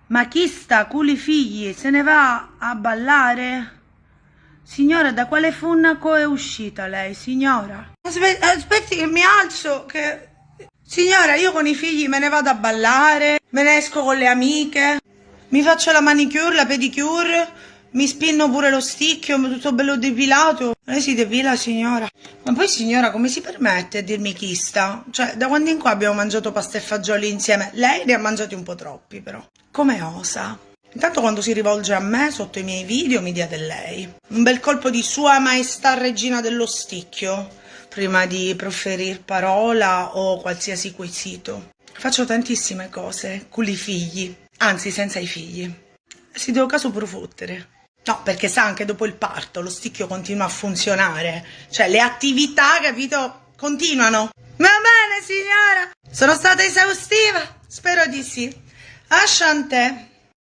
Ma chi sta culi figli se ne va a ballare? Signora, da quale funnaco è uscita lei, signora? Aspetti che mi alzo, che... Signora, io con i figli me ne vado a ballare, me ne esco con le amiche, mi faccio la manicure, la pedicure, mi spinno pure lo sticchio, tutto bello depilato. Lei si depila, signora? Ma poi, signora, come si permette a dirmi chi sta? Cioè, da quando in qua abbiamo mangiato pasta e fagioli insieme? Lei ne ha mangiati un po' troppi, però. Come osa? Intanto quando si rivolge a me sotto i miei video mi dia del lei. Un bel colpo di Sua Maestà Regina dello Sticchio prima di proferire parola o qualsiasi quesito. Faccio tantissime cose, culi figli, anzi senza i figli. Si devo caso pure fottere. No, perché sa, anche dopo il parto lo sticchio continua a funzionare. Cioè le attività, capito, continuano. Va bene, signora? Sono stata esaustiva? Spero di sì. Asciante.